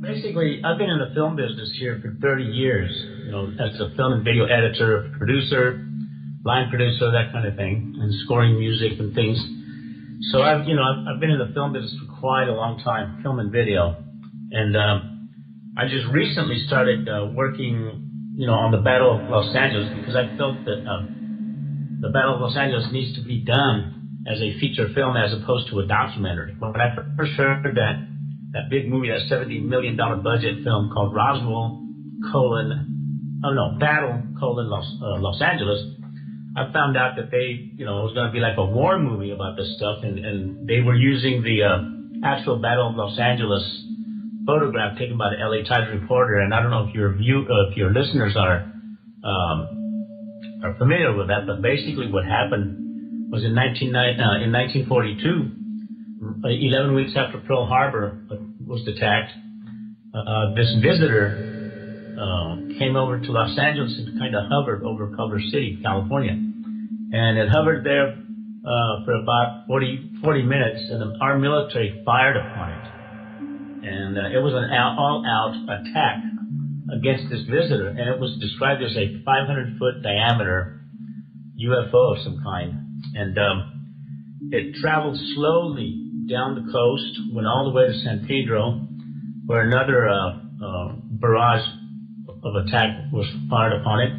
Basically, I've been in the film business here for 30 years, as a film and video editor, producer, line producer, that kind of thing, and scoring music and things. So I've been in the film business for quite a long time, film and video. And I just recently started working, on the Battle of Los Angeles because I felt that the Battle of Los Angeles needs to be done as a feature film as opposed to a documentary. When I first heard that big movie, that $70 million budget film called Battle: Los Angeles, I found out that it was going to be like a war movie about this stuff, and they were using the actual Battle of Los Angeles photograph taken by the LA Times reporter. And I don't know if your listeners are familiar with that, but basically what happened was in 1942. 11 weeks after Pearl Harbor was attacked, this visitor came over to Los Angeles and kind of hovered over Culver City, California. And it hovered there for about 40 minutes, and our military fired upon it. And it was an all-out attack against this visitor, and it was described as a 500-foot diameter UFO of some kind. And it traveled slowly down the coast, went all the way to San Pedro, where another barrage of attack was fired upon it.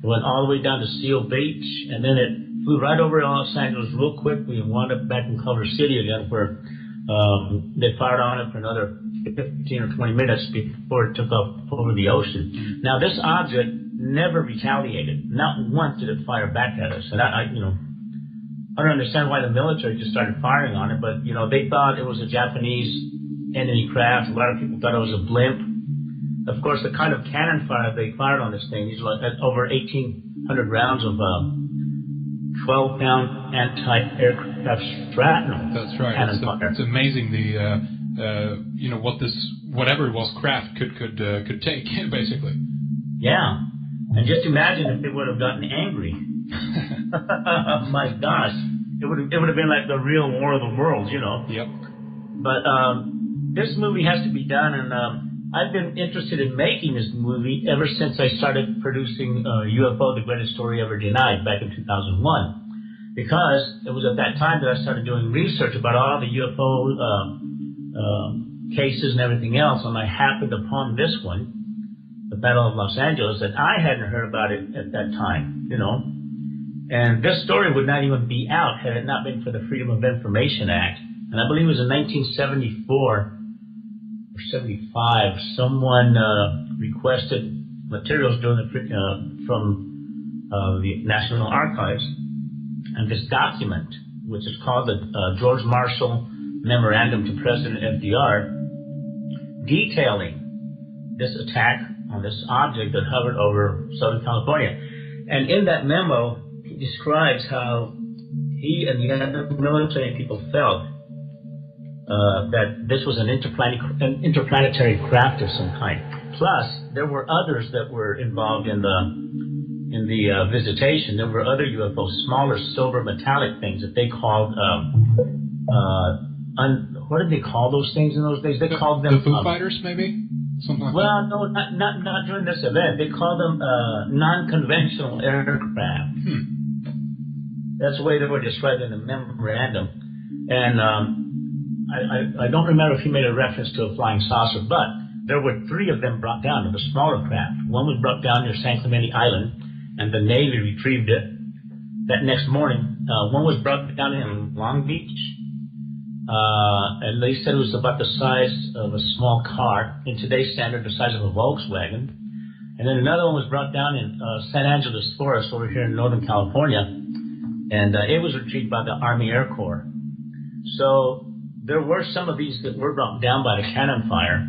It went all the way down to Seal Beach, and then it flew right over Los Angeles real quickly and wound up back in Culver City again, where they fired on it for another 15 or 20 minutes before it took off over the ocean. Now, this object never retaliated. Not once did it fire back at us. And I don't understand why the military just started firing on it, but, they thought it was a Japanese enemy craft. A lot of people thought it was a blimp. Of course, the kind of cannon fire they fired on this thing, these were like over 1,800 rounds of 12-pound anti-aircraft shrapnel. That's right. It's amazing whatever it was craft could take, basically. Yeah. And just imagine if they would have gotten angry. My gosh, it would have been like the real War of the Worlds, Yep. But this movie has to be done, and I've been interested in making this movie ever since I started producing UFO: The Greatest Story Ever Denied back in 2001, because it was at that time that I started doing research about all the UFO cases and everything else, and I happened upon this one, the Battle of Los Angeles, and I hadn't heard about it at that time, And this story would not even be out had it not been for the Freedom of Information Act. And I believe it was in 1974 or 75, someone requested materials from the National Archives. And this document, which is called the George Marshall Memorandum to President FDR, detailing this attack on this object that hovered over Southern California. And in that memo, he describes how he and the other military people felt that this was an interplanetary craft of some kind. Plus, there were others that were involved in the visitation. There were other UFOs, smaller silver metallic things that they called what did they call those things in those days? They called them the Foo Fighters, maybe. Something like well, no, not during this event. They called them non-conventional aircraft. That's the way they were described in the memorandum. And I don't remember if he made a reference to a flying saucer, but there were 3 of them brought down, of the smaller craft. One was brought down near San Clemente Island, and the Navy retrieved it that next morning. One was brought down in Long Beach, and they said it was about the size of a small car, in today's standard, the size of a Volkswagen. And then another one was brought down in San Angeles Forest over here in Northern California, and it was retrieved by the Army Air Corps. So there were some of these that were brought down by the cannon fire,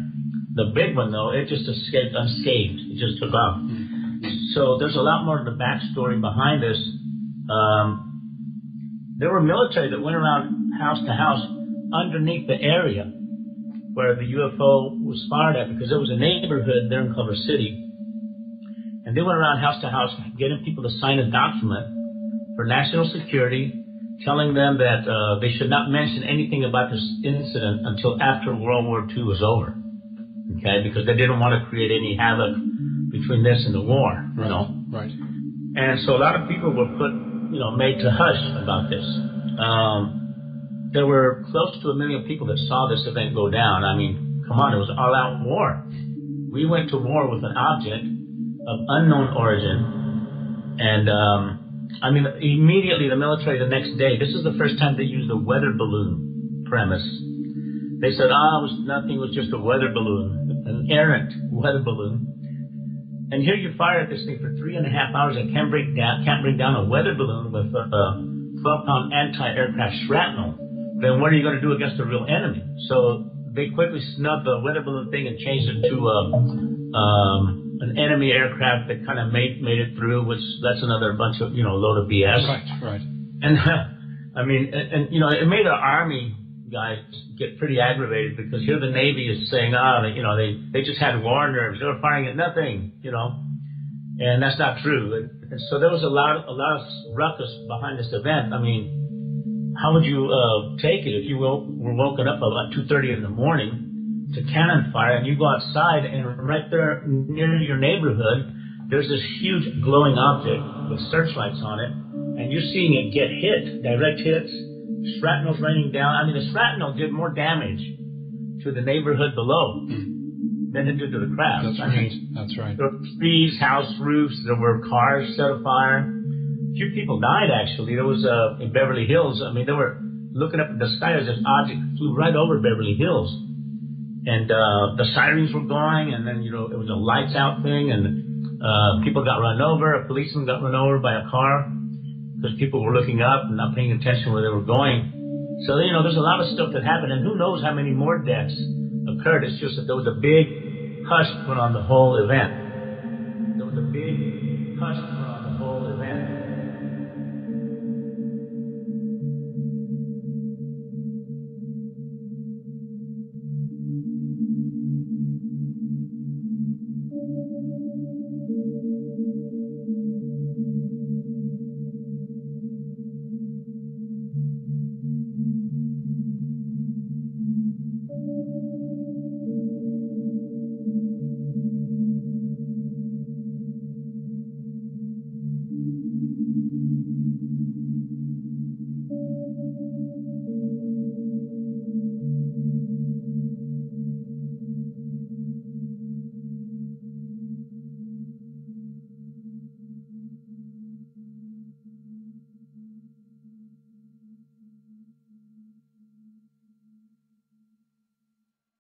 The big one, though, it just escaped unscathed. It just took off. So there's a lot more to the backstory behind this. There were military that went around house to house underneath the area where the UFO was fired at, because there was a neighborhood there in Culver City. And they went around house to house getting people to sign a document for national security, telling them that they should not mention anything about this incident until after World War II was over. Okay, because they didn't want to create any havoc between this and the war, you know. Right. And so a lot of people were made to hush about this. There were close to 1 million people that saw this event go down. I mean, come on, it was all-out war. We went to war with an object of unknown origin, and I mean, immediately the military the next day, this is the first time they used a weather balloon premise. They said, it was nothing, it was just a weather balloon, an errant weather balloon. And here you fire at this thing for 3.5 hours and can't bring down a weather balloon with 12-pound anti-aircraft shrapnel. Then what are you going to do against a real enemy? So they quickly snubbed the weather balloon thing and changed it to an enemy aircraft that kind of made it through, which that's another bunch of load of BS. Right. And I mean, and it made our Army guys get pretty aggravated, because here the Navy is saying, they just had war nerves, they were firing at nothing, and that's not true. And so there was a lot of ruckus behind this event. I mean, how would you take it if you were woken up about 2:30 in the morning to cannon fire, and you go outside and right there near your neighborhood there's this huge glowing object with searchlights on it, and you're seeing it get hit, direct hits, shrapnel's raining down. I mean, the shrapnel did more damage to the neighborhood below than it did to the craft. That's right. There were trees, house roofs, there were cars set afire. A few people died, actually. There was in Beverly Hills. I mean, they were looking up at the sky as this object flew right over Beverly Hills. And the sirens were going, and then, it was a lights out thing, and people got run over. A policeman got run over by a car, because people were looking up and not paying attention where they were going. So, there's a lot of stuff that happened, and who knows how many more deaths occurred. It's just that there was a big hush put on the whole event. There was a big hush put on the whole event.